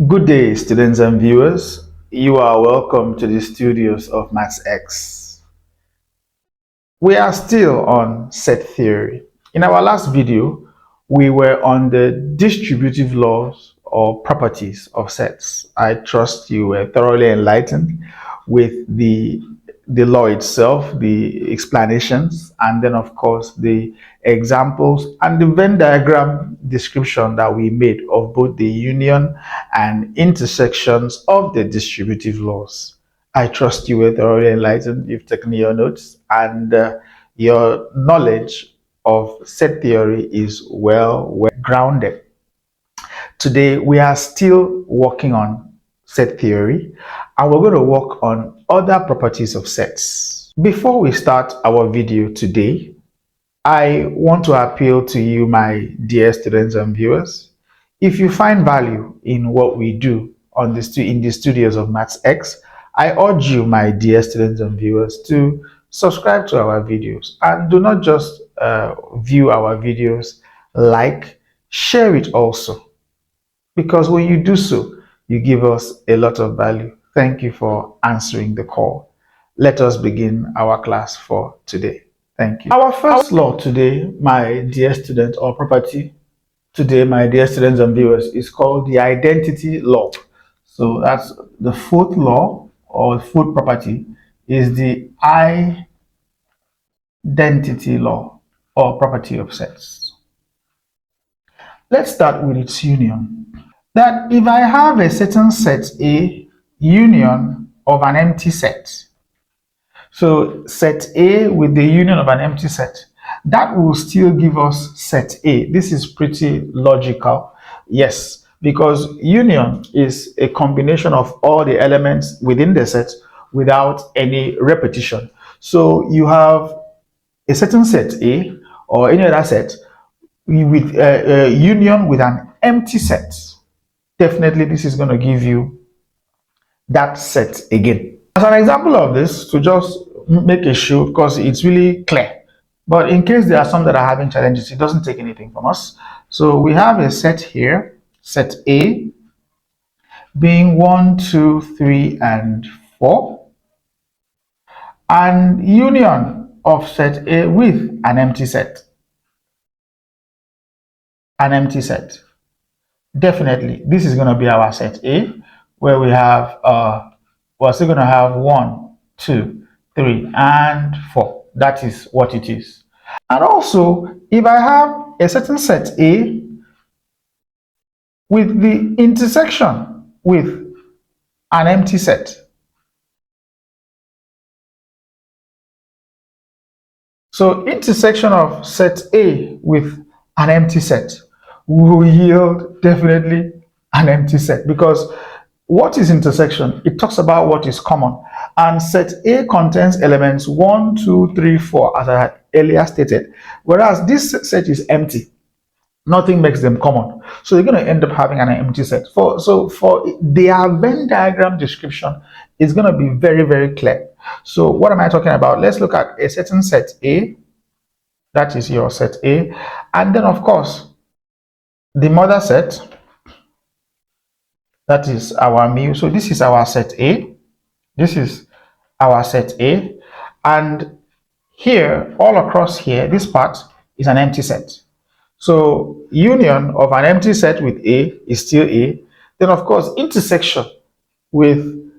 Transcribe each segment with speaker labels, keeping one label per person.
Speaker 1: Good day, students and viewers. You are welcome to the studios of MathsX. We are still on set theory. In our last video, we were on the distributive laws or properties of sets. I trust you were thoroughly enlightened with the law itself, the explanations, and then of course the examples and the Venn diagram description that we made of both the union and intersections of the distributive laws. I trust you were thoroughly enlightened. You've taken your notes and your knowledge of set theory is well grounded. Today, we are still working on set theory and we're going to work on other properties of sets. Before we start our video today, I want to appeal to you, my dear students and viewers. If you find value in what we do in the studios of MathsX, I urge you, my dear students and viewers, to subscribe to our videos and do not just view our videos, share it also. Because when you do so, you give us a lot of value. Thank you for answering the call. Let us begin our class for today. Thank you. Our first law today, my dear student, or property today, my dear students and viewers, is called the identity law. So that's the fourth law or fourth property is the identity law or property of sets. Let's start with its union. That if I have a certain set A union of an empty set, so set A with the union of an empty set, that will still give us set A. This is pretty logical, yes, because union is a combination of all the elements within the set without any repetition. So you have a certain set A or any other set with a union with an empty set. Definitely this is going to give you that set again. As an example of this, to just make a show, because it's really clear, but in case there are some that are having challenges, it doesn't take anything from us. So we have a set here, set A, being 1, 2, 3, and 4, and union of set A with an empty set. An empty set. Definitely, this is going to be our set A, where we have, we're still going to have 1, 2, 3, and 4. That is what it is. And also, if I have a certain set A with the intersection with an empty set, so intersection of set A with an empty set will yield definitely an empty set, because what is intersection? It talks about what is common, and set A contains elements 1, 2, 3, 4, as I had earlier stated, whereas this set is empty. Nothing makes them common, so you're going to end up having an empty set. For their Venn diagram description is going to be very clear. So what am I talking about? Let's look at a certain set A. That is your set A, and then of course the mother set, that is our mu. So this is our set A, this is our set A, and here, all across here, this part is an empty set. So union of an empty set with A is still A. Then of course intersection with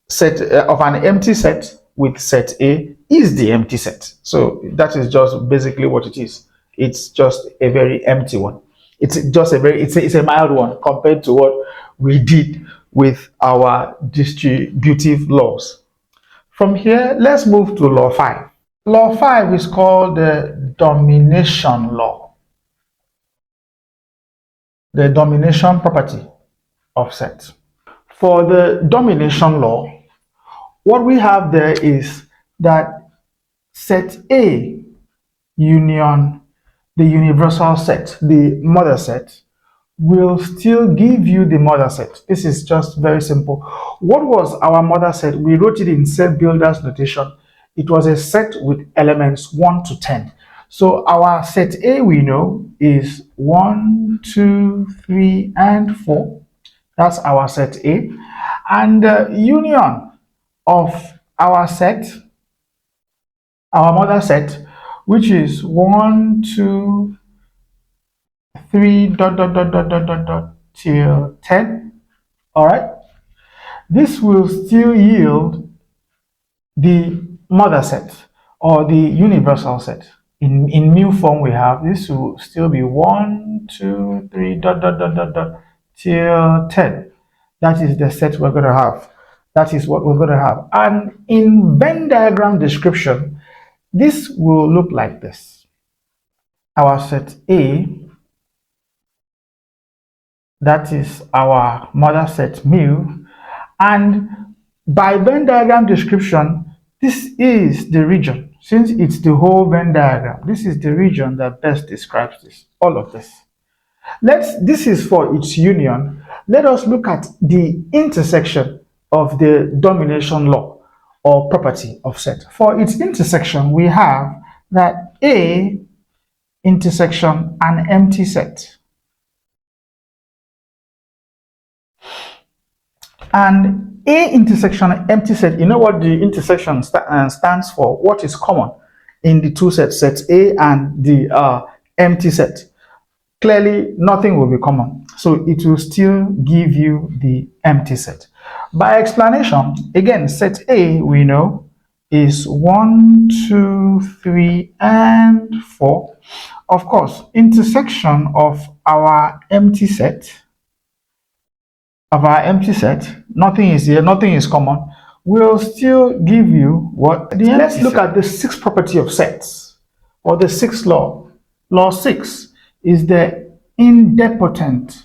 Speaker 1: set of an empty set with set A is the empty set. So that is just basically what it is. It's just a very empty one. It's just it's a mild one compared to what we did with our distributive laws. From here, let's move to law 5. Law 5 is called the domination law. The domination property of sets. For the domination law, what we have there is that set A union the universal set, the mother set, will still give you the mother set. This is just very simple. What was our mother set? We wrote it in set builder's notation. It was a set with elements 1 to 10. So our set A, we know, is 1, 2, 3, and 4. That's our set A. And the union of our set, our mother set, which is 1, 2, 3, till 10. All right. This will still yield the mother set or the universal set. In mu form, we have this will still be 1, 2, 3, till 10. That is the set we're going to have. That is what we're going to have. And in Venn diagram description, this will look like this. Our set A, that is our mother set mu, and by Venn diagram description, this is the region. Since it's the whole Venn diagram, this is the region that best describes this, all of this. This is for its union. Let us look at the intersection of the domination law or property of set. For its intersection, we have that A intersection an empty set. And A intersection empty set, you know what the intersection stands for? What is common in the two sets, set A and the empty set? Clearly, nothing will be common. So it will still give you the empty set. By explanation, again, set A, we know, is 1, 2, 3, and 4. Of course, intersection of our empty set, nothing is here, nothing is common, will still give you what? Let's look at the sixth property of sets, or the sixth law. Law 6 is the idempotent.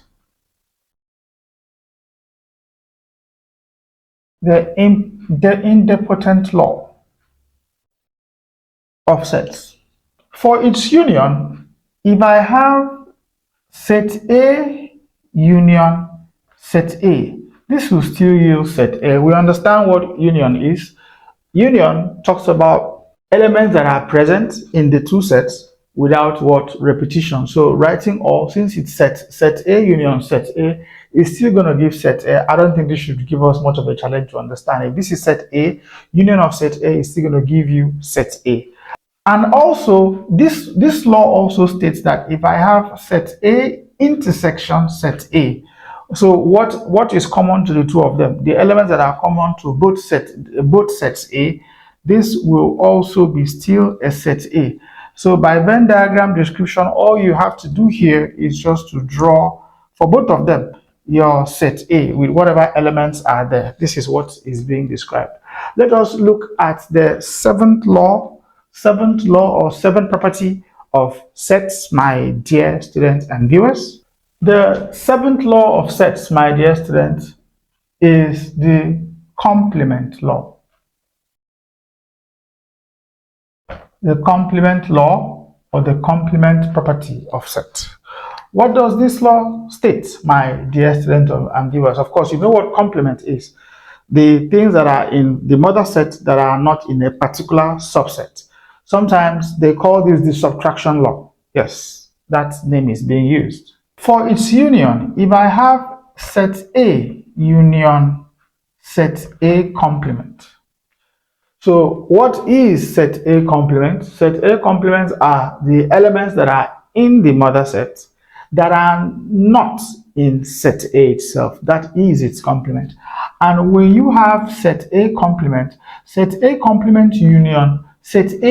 Speaker 1: The idempotent law of sets. For its union, if I have set A union set A, this will still yield set A. We understand what union is. Union talks about elements that are present in the two sets without what? Repetition. So writing all, since it's set A union set A, is still going to give set A. I don't think this should give us much of a challenge to understand. If this is set A, union of set A is still going to give you set A. And also, this law also states that if I have set A intersection set A, so what is common to the two of them? The elements that are common to both sets A, this will also be still a set A. So by Venn diagram description, all you have to do here is just to draw for both of them your set A with whatever elements are there. This is what is being described. Let us look at the seventh law or seventh property of sets, my dear students and viewers. The seventh law of sets, my dear students, is the complement law. The complement law or the complement property of set. What does this law state, my dear students and viewers? Of course, you know what complement is. The things that are in the mother set that are not in a particular subset. Sometimes they call this the subtraction law. Yes, that name is being used. For its union, if I have set A union set A complement. So what is set A complement? Set A complements are the elements that are in the mother set that are not in set A itself. That is its complement. And when you have set A complement union, set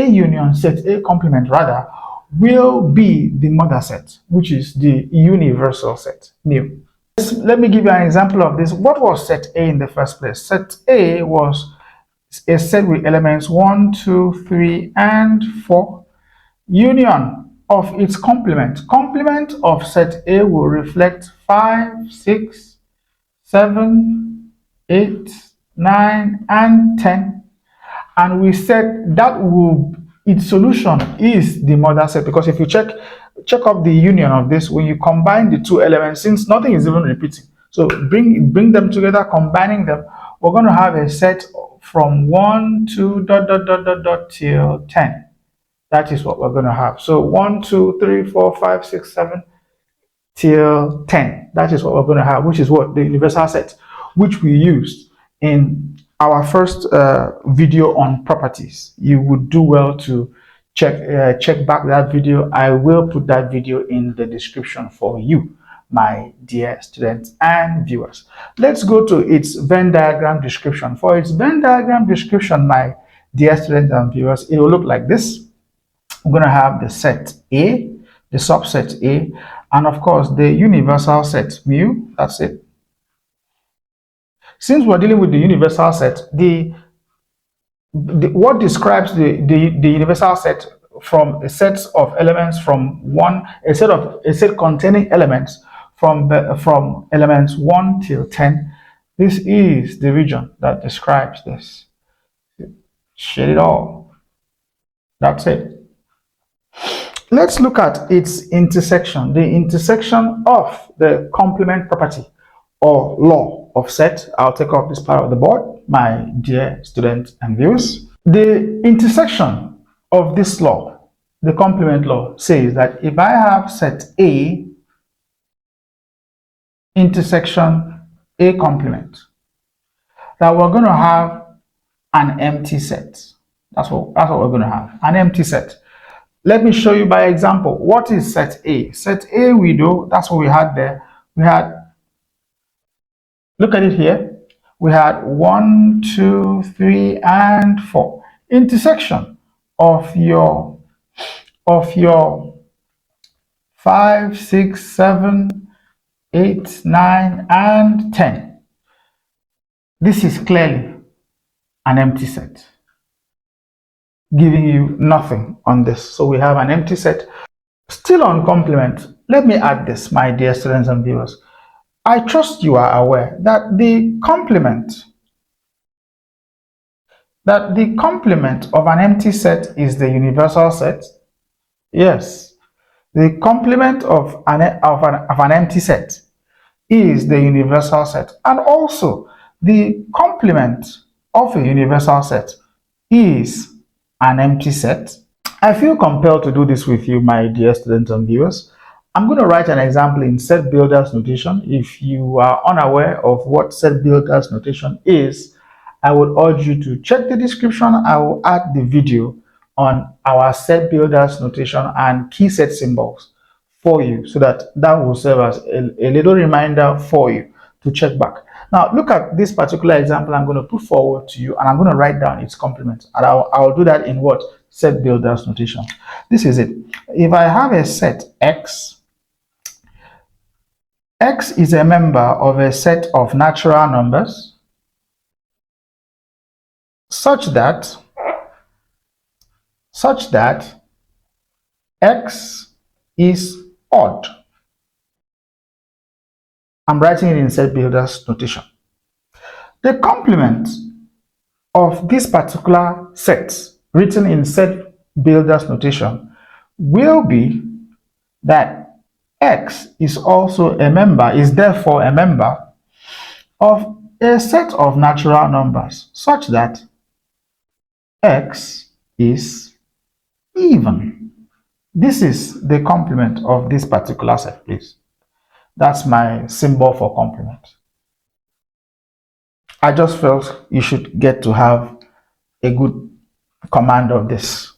Speaker 1: A complement rather, will be the mother set, which is the universal set, mu. Let me give you an example of this. What was set A in the first place? Set A was a set with elements 1, 2, 3, and 4. Union of its complement. Complement of set A will reflect 5, 6, 7, 8, 9, and 10. And we said that its solution is the mother set, because if you check up the union of this, when you combine the two elements, since nothing is even repeating, so bring them together, combining them, we're going to have a set from 1 to till 10. That is what we're going to have. So 1, 2, 3, 4, 5, 6, 7, till 10. That is what we're going to have, which is what the universal set, which we used in our first video on properties. You would do well to check back that video. I will put that video in the description for you, my dear students and viewers. Let's go to its Venn diagram description. For its Venn diagram description, my dear students and viewers, it will look like this. We're going to have the set A, the subset A, and of course the universal set mu. That's it. Since we're dealing with the universal set, what describes the universal set from a set of elements from a set containing elements from elements 1 till 10. This is the region that describes this. Shade it all. That's it. Let's look at its intersection, the intersection of the complement property or law of set. I'll take off this part of the board, my dear students and viewers. The intersection of this law, the complement law, says that if I have set A intersection A complement, that we're going to have an empty set. That's what we're going to have, an empty set. Let me show you by example. What is set A? Set A, we know, that's what we had there. We had, look at it here. We had 1, 2, 3, and 4. Intersection of your 5, 6, 7, 8, 9, and 10. This is clearly an empty set, giving you nothing on this. So we have an empty set. Still on complement, let me add this, my dear students and viewers. I trust you are aware that the complement of an empty set is the universal set. Yes, the complement of an empty set is the universal set, and also the complement of a universal set is an empty set. I feel compelled to do this with you, my dear students and viewers. I'm going to write an example in set builder's notation. If you are unaware of what set builder's notation is, I would urge you to check the description. I will add the video on our set builder's notation and key set symbols for you, so that will serve as a little reminder for you to check back. Now, look at this particular example I'm going to put forward to you, and I'm going to write down its complement. And I'll do that in what? Set builder's notation. This is it. If I have a set X, X is a member of a set of natural numbers such that X is odd. I'm writing it in set builder's notation. The complement of this particular set, written in set builder's notation, will be that X is also a member, is therefore a member of a set of natural numbers such that X is even. This is the complement of this particular set, please. That's my symbol for complement. I just felt you should get to have a good command of this.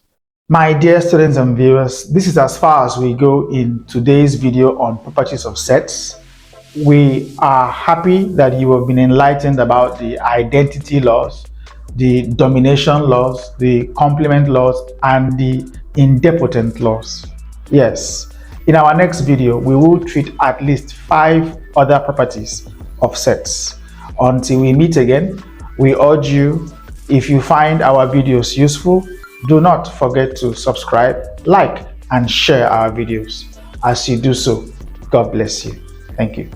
Speaker 1: My dear students and viewers, this is as far as we go in today's video on properties of sets. We are happy that you have been enlightened about the identity laws, the domination laws, the complement laws, and the indempotent laws. Yes, in our next video, we will treat at least 5 other properties of sets. Until we meet again, we urge you, if you find our videos useful, do not forget to subscribe, like, and share our videos. As you do so, God bless you. Thank you.